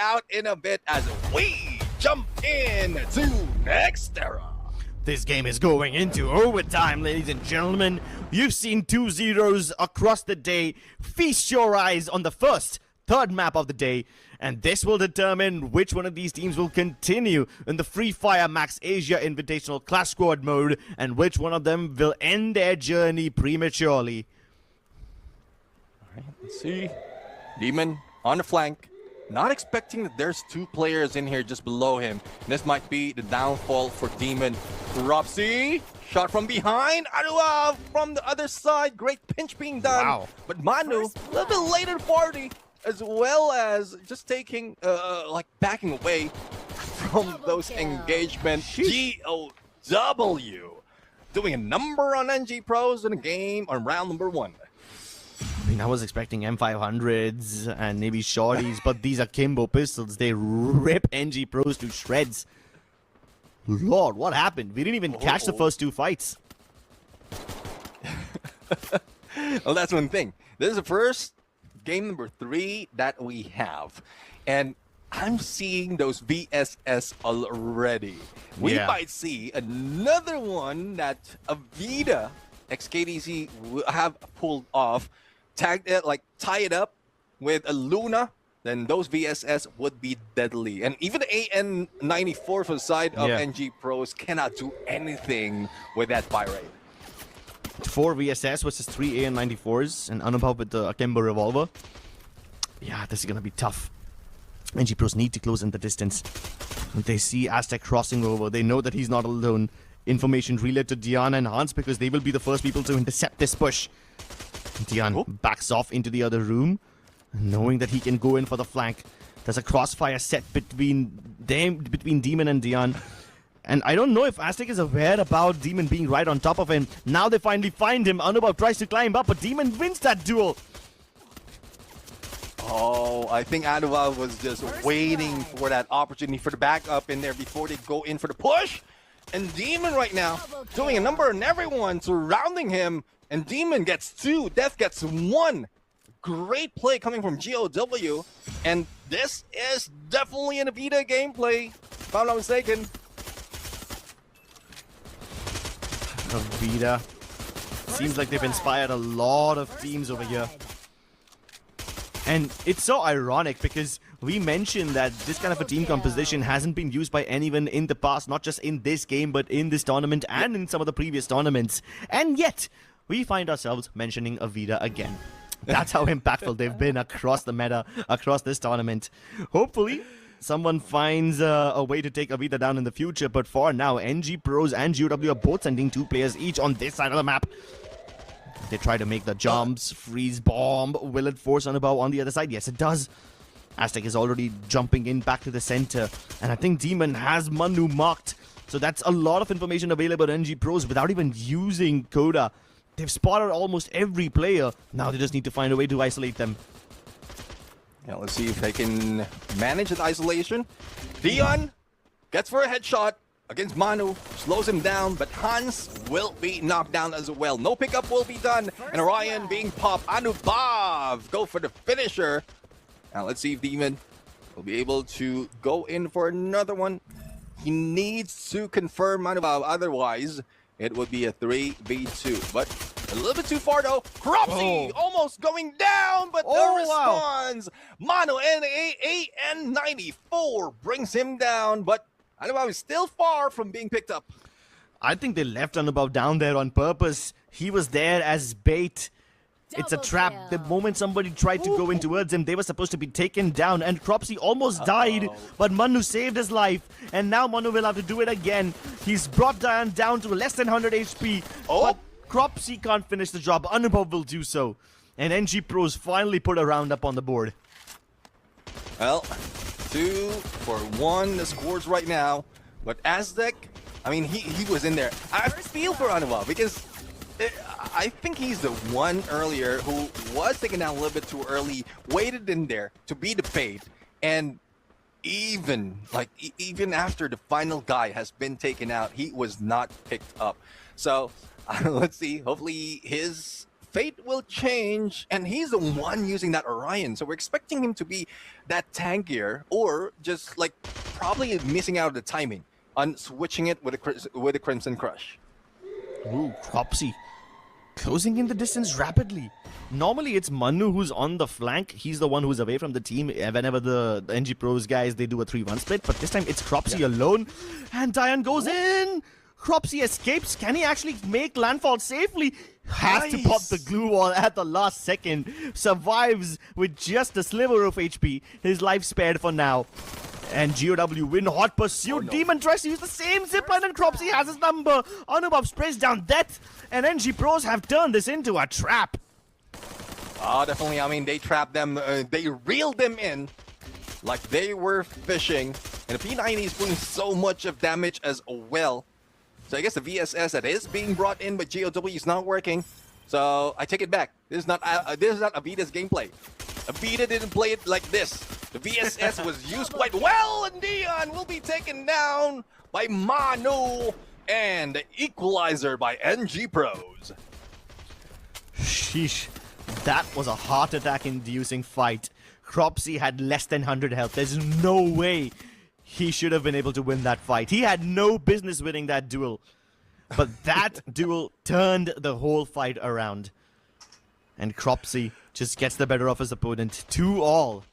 out in a bit as we jump in to next era. This game is going into overtime, ladies and gentlemen. You've seen 2-0s across the day. Feast your eyes on the third map of the day, and this will determine which one of these teams will continue in the Free Fire Max Asia Invitational Clash Squad mode, and which one of them will end their journey prematurely. All right, let's see. Demon on the flank. Not expecting that there's two players in here just below him. This might be the downfall for Demon. Ropsy, shot from behind. Anuav from the other side. Great pinch being done. Wow. But Manu, a little bit late in the party, as well as just taking, like backing away from those engagements. GOW doing a number on NG Pros in a game on round number 1. I mean, I was expecting M500s and maybe shorties, but these are Kimbo pistols. They rip NG Pros to shreds. Lord, what happened? We didn't even catch the first 2 fights. Well, that's one thing. This is the first game number 3 that we have. And I'm seeing those VSS already. We might see another one that Avida XKDC will have pulled off. Tagged it, like tie it up with a Luna, then those VSS would be deadly. And even the AN94 for the side of NG Pros cannot do anything with that fire rate. 4 VSS versus 3 AN94s and Anubhav with the Akimbo revolver. Yeah, this is gonna be tough. NG Pros need to close in the distance. When they see Aztec crossing over, they know that he's not alone. Information relayed to Diana and Hans because they will be the first people to intercept this push. Dian backs off into the other room, knowing that he can go in for the flank. There's a crossfire set between Demon and Dian. And I don't know if Aztec is aware about Demon being right on top of him. Now they finally find him. Anubhav tries to climb up, but Demon wins that duel. Oh, I think Anubhav was just waiting for that opportunity for the backup in there before they go in for the push. And Demon right now doing a number on everyone surrounding him. And Demon gets 2, Death gets 1. Great play coming from GOW. And this is definitely an Avida gameplay, if I'm not mistaken. Avida. Seems like they've inspired a lot of teams over here. And it's so ironic because we mentioned that this kind of a team composition hasn't been used by anyone in the past, not just in this game, but in this tournament and in some of the previous tournaments. And yet, we find ourselves mentioning Avida again. That's how impactful they've been across the meta, across this tournament. Hopefully, someone finds a way to take Avida down in the future. But for now, NG Pros and GOW are both sending 2 players each on this side of the map. They try to make the jumps, freeze bomb. Will it force Anubhav on the other side? Yes, it does. Aztec is already jumping in back to the center. And I think Demon has Manu marked. So that's a lot of information available at NG Pros without even using Coda. They've spotted almost every player. Now they just need to find a way to isolate them. Yeah, let's see if they can manage that isolation. Dion gets for a headshot against Manu, slows him down, but Hans will be knocked down as well. No pickup will be done, and Orion being popped. Anubhav go for the finisher. Now let's see if Demon will be able to go in for another one. He needs to confirm Anubhav, otherwise it would be a 3v2, but a little bit too far though. Cropsy almost going down, but the response. Manu and AN94 brings him down, but Anubhav is still far from being picked up. I think they left Anubhav down there on purpose. He was there as bait. It's a trap. The moment somebody tried to go in towards him, they were supposed to be taken down. And Cropsy almost died, but Manu saved his life. And now Manu will have to do it again. He's brought down to less than 100 HP. But Cropsy can't finish the job. Anubhav will do so. And NG Pros finally put a round up on the board. Well, 2 for 1 the scores right now. But Aztec, I mean, he was in there. I feel for Anubhav because I think he's the one earlier who was taken down a little bit too early, waited in there to be the bait, and even after the final guy has been taken out, he was not picked up. So let's see. Hopefully his fate will change, and he's the one using that Orion. So we're expecting him to be that tankier, or just like probably missing out the timing on switching it with a Crimson Crush. Ooh, Cropsy closing in the distance rapidly. Normally it's Manu who's on the flank. He's the one who's away from the team whenever the NG Pros guys, they do a 3-1 split. But this time it's Cropsy alone. And Diane goes in. Cropsy escapes. Can he actually make landfall safely? Has to pop the glue wall at the last second. Survives with just a sliver of HP. His life spared for now. And GOW win hot pursuit. Oh, no. Demon tries to use the same zipline, and Cropsy has his number. Anubhav sprays down death. And NG Pros have turned this into a trap. Oh, definitely. I mean, they trapped them. They reeled them in like they were fishing. And the P90 is doing so much of damage as well. So I guess the VSS that is being brought in by GOW is not working. So I take it back. This is not Avita's gameplay. Avita didn't play it like this. The VSS was used quite well, and Dion will be taken down by Manu and the equalizer by NG Pros. Sheesh. That was a heart attack inducing fight. Cropsy had less than 100 health. There's no way he should have been able to win that fight. He had no business winning that duel. But that duel turned the whole fight around. And Cropsy just gets the better of his opponent. 2-all.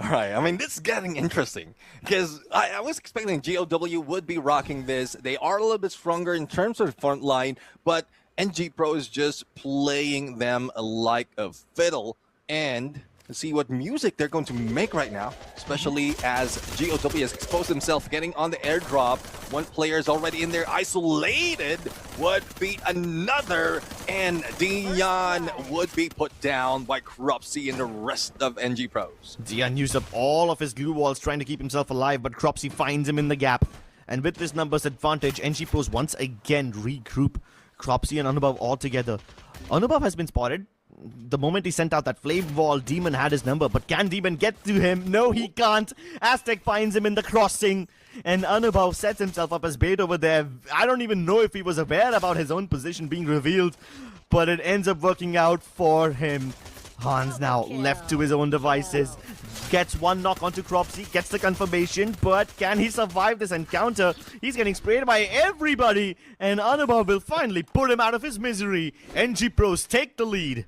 All right, I mean, this is getting interesting because I was expecting GOW would be rocking this. They are a little bit stronger in terms of the front line, but NG Pro is just playing them like a fiddle. And let's see what music they're going to make right now, especially as GOW has exposed himself getting on the airdrop. One player is already in there. Isolated would be another, and Dion would be put down by Cropsy and the rest of NG Pros. Dion used up all of his glue walls trying to keep himself alive, but Cropsy finds him in the gap. And with this numbers advantage, NG Pros once again regroup. Cropsy and Anubhav all together. Anubhav has been spotted. The moment he sent out that flame wall, Demon had his number, but can Demon get to him? No, he can't. Aztec finds him in the crossing, and Anubhav sets himself up as bait over there. I don't even know if he was aware about his own position being revealed, but it ends up working out for him. Hans now left to his own devices. Gets one knock onto Cropsy, gets the confirmation, but can he survive this encounter? He's getting sprayed by everybody, and Anubhav will finally put him out of his misery. NG Pros take the lead.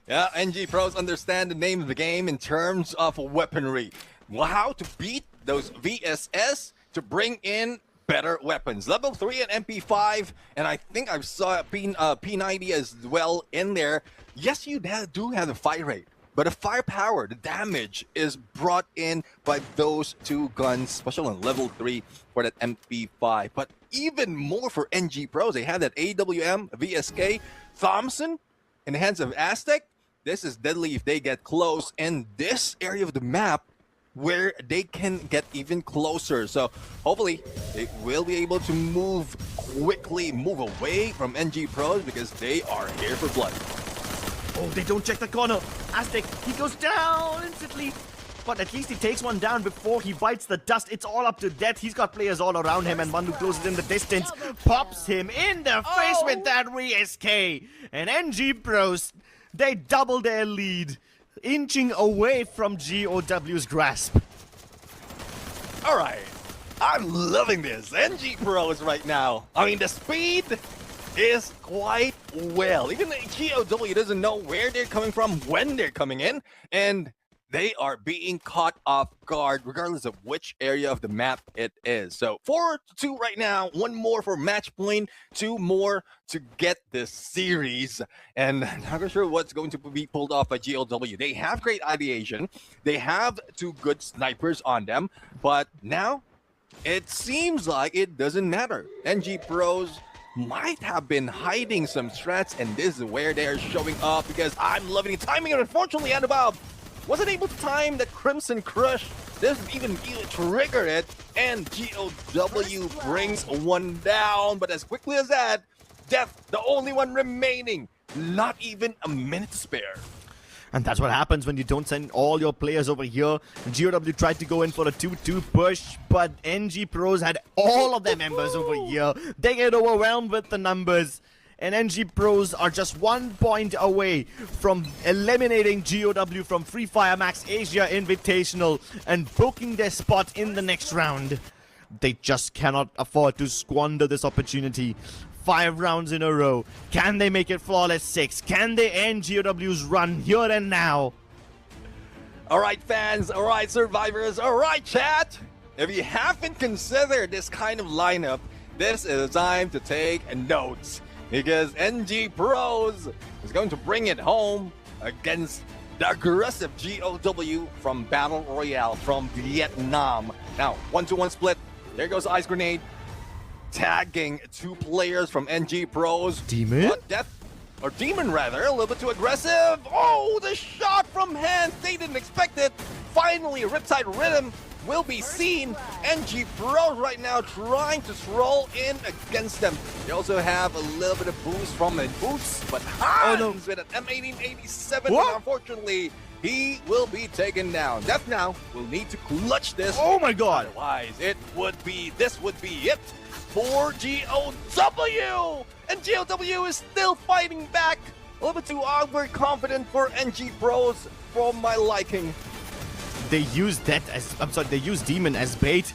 Yeah, NG Pros understand the name of the game in terms of weaponry. How to beat those VSS to bring in better weapons. Level 3 and MP5, and I think I saw P90 as well in there. Yes, you do have the fire rate, but the firepower, the damage is brought in by those two guns, especially on level 3 for that MP5. But even more for NG Pros, they have that AWM, VSK, Thompson in the hands of Aztec. This is deadly if they get close in this area of the map where they can get even closer. So hopefully they will be able to move quickly, move away from NG Pros because they are here for blood. Oh, they don't check the corner. Aztec, he goes down instantly. But at least he takes one down before he bites the dust. It's all up to death. He's got players all around him, and one who closes in the distance pops him in the face with that VSK. And NG Pros, they double their lead, inching away from GOW's grasp. All right, I'm loving this. NG Pros right now. I mean, the speed is quite well. Even the GOW doesn't know where they're coming from, when they're coming in, and they are being caught off guard regardless of which area of the map it is. So 4-2 right now, one more for match point, 2 more to get this series. And I'm not sure what's going to be pulled off by GLW. They have great ideation. They have 2 good snipers on them. But now it seems like it doesn't matter. NG Pros might have been hiding some strats, and this is where they're showing up because I'm loving the timing. And unfortunately, Anubhav wasn't able to time that Crimson Crush. Doesn't even trigger it, and GOW brings one down. But as quickly as that, Death, the only one remaining. Not even a minute to spare. And that's what happens when you don't send all your players over here. GOW tried to go in for a 2-2 push, but NG Pros had all of their members over here. They get overwhelmed with the numbers. and NG Pros are just 1 point away from eliminating GOW from Free Fire Max Asia Invitational and booking their spot in the next round. They just cannot afford to squander this opportunity. 5 rounds in a row. Can they make it flawless 6? Can they end GOW's run here and now? Alright fans, alright survivors, alright chat! If you haven't considered this kind of lineup, this is time to take notes. Because NG Pros is going to bring it home against the aggressive GOW from Battle Royale from Vietnam. Now, 1-2-1 split. There goes Ice Grenade. Tagging 2 players from NG Pros. Demon? But Demon rather, a little bit too aggressive. Oh, the shot from Hans. They didn't expect it. Finally, Riptide Rhythm will be seen. NG Pros right now trying to stroll in against them. They also have a little bit of boost from the boots, but Hans with an M1887, and unfortunately, he will be taken down. Death Now will need to clutch this. Oh my god! Otherwise, this would be it for GOW! And GOW is still fighting back. A little bit too overconfident for NG Pros for my liking. They used they used Demon as bait.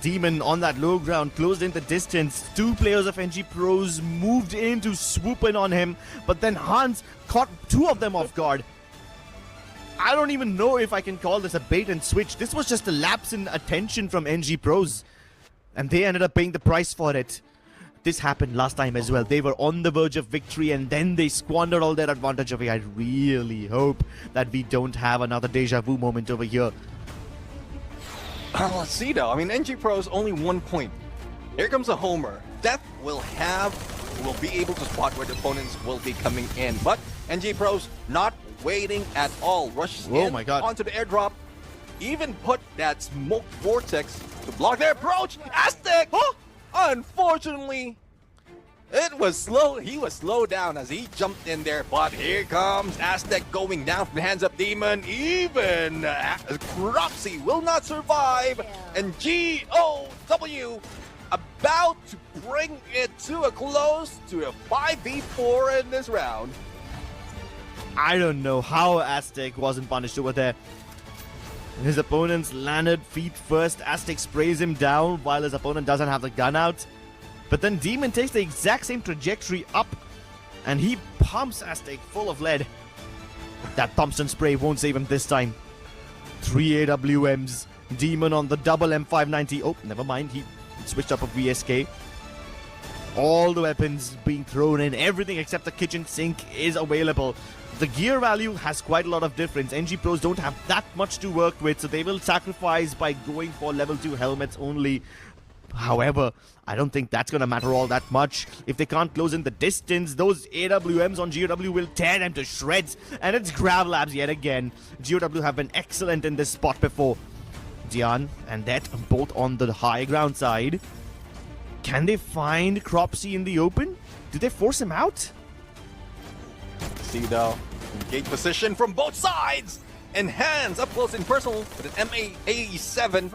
Demon on that low ground, closed in the distance. 2 players of NG Pros moved in to swoop in on him, but then Hans caught 2 of them off guard. I don't even know if I can call this a bait and switch. This was just a lapse in attention from NG Pros, and they ended up paying the price for it. This happened last time as well. They were on the verge of victory and then they squandered all their advantage away. I really hope that we don't have another deja vu moment over here. Let's see though. I mean, NG Pros only 1 point. Here comes a homer. Death will be able to spot where the opponents will be coming in. But NG Pros not waiting at all. Rushes in onto the airdrop. Even put that smoke vortex to block their approach. Aztec! Huh? Unfortunately, it was slow. He was slowed down as he jumped in there. But here comes Aztec going down from the hands of Demon. Even Cropsy will not survive. And GOW about to bring it to a close to a 5v4 in this round. I don't know how Aztec wasn't punished over there. His opponents landed feet first. Aztec sprays him down while his opponent doesn't have the gun out. But then Demon takes the exact same trajectory up and he pumps Aztec full of lead. That Thompson spray won't save him this time. 3 AWMs. Demon on the double M590. Oh, never mind. He switched up a VSK. All the weapons being thrown in. Everything except the kitchen sink is available. The gear value has quite a lot of difference. NG Pros don't have that much to work with, so they will sacrifice by going for level 2 helmets only. However, I don't think that's going to matter all that much. If they can't close in the distance, those AWMs on GOW will tear them to shreds. And it's Grav Labs yet again. GOW have been excellent in this spot before. Dian and Det both on the high ground side. Can they find Cropsy in the open? Do they force him out? See though, engage position from both sides, and Hands up close and personal with an MA87.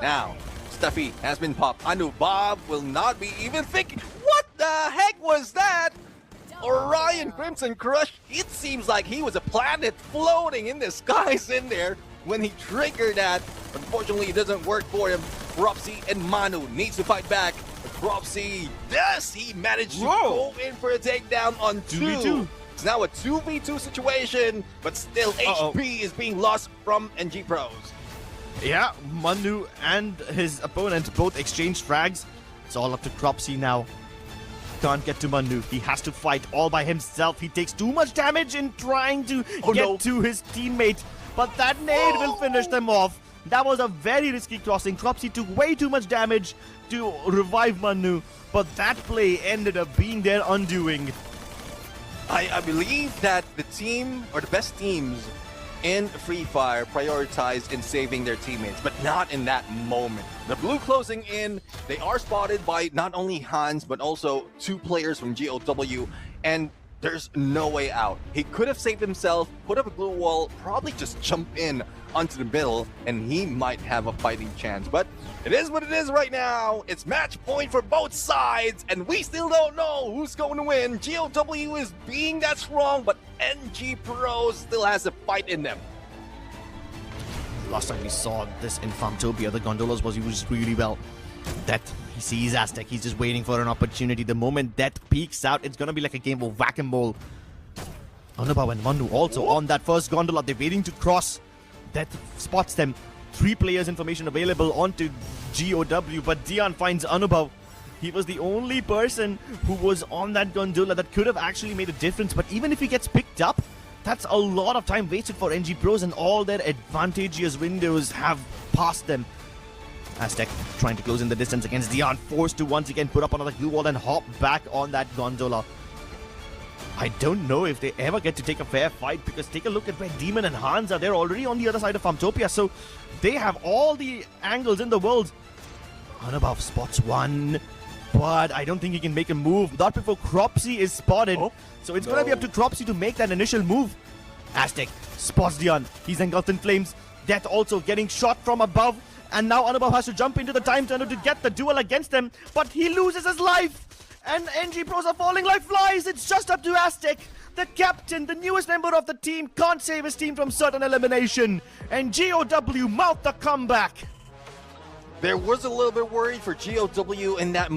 Now, Stuffy has been popped. Bob will not be even thinking. What the heck was that? Orion Crimson Crush. It seems like he was a planet floating in the skies in there when he triggered that. Unfortunately, it doesn't work for him. Cropsy and Manu needs to fight back. Cropsy, yes, he managed to go in for a takedown on 2. It's now a 2v2 situation, but still HP is being lost from NG Pros. Yeah, Manu and his opponent both exchanged frags. It's all up to Cropsy now. Can't get to Manu. He has to fight all by himself. He takes too much damage in trying to get to his teammate. But that nade will finish them off. That was a very risky crossing. Cropsy took way too much damage to revive Manu. But that play ended up being their undoing. I believe that the team, or the best teams in Free Fire, prioritize in saving their teammates, but not in that moment. The blue closing in, they are spotted by not only Hans, but also 2 players from GOW, and there's no way out. He could have saved himself, put up a glue wall, probably just jump in onto the middle, and he might have a fighting chance. But it is what it is right now. It's match point for both sides, and we still don't know who's going to win. GOW is being that strong, but NG Pro still has a fight in them. Last time we saw this in Farmtopia, the Gondolas was used really well. Death, he sees Aztec, he's just waiting for an opportunity. The moment Death peeks out, it's gonna be like a game of whack-a-mole. Anubhav and Manu also on that first gondola, they're waiting to cross. Death spots them. 3 players information available onto GOW, but Dion finds Anubhav. He was the only person who was on that gondola that could have actually made a difference, but even if he gets picked up, that's a lot of time wasted for NG Pros, and all their advantageous windows have passed them. Aztec trying to close in the distance against Dion, forced to once again put up another glue wall and hop back on that gondola. I don't know if they ever get to take a fair fight, because take a look at where Demon and Hans are. They're already on the other side of Farmtopia, so they have all the angles in the world. Anubhav spots one, but I don't think he can make a move. Not before Cropsy is spotted. So it's gonna be up to Cropsy to make that initial move. Aztec spots Dion. He's engulfed in flames. Death also getting shot from above. And now Anubhav has to jump into the time turner to get the duel against them. But he loses his life. And NG Pros are falling like flies. It's just up to Aztec. The captain, the newest member of the team, can't save his team from certain elimination. And GOW mount the comeback. There was a little bit worried for GOW in that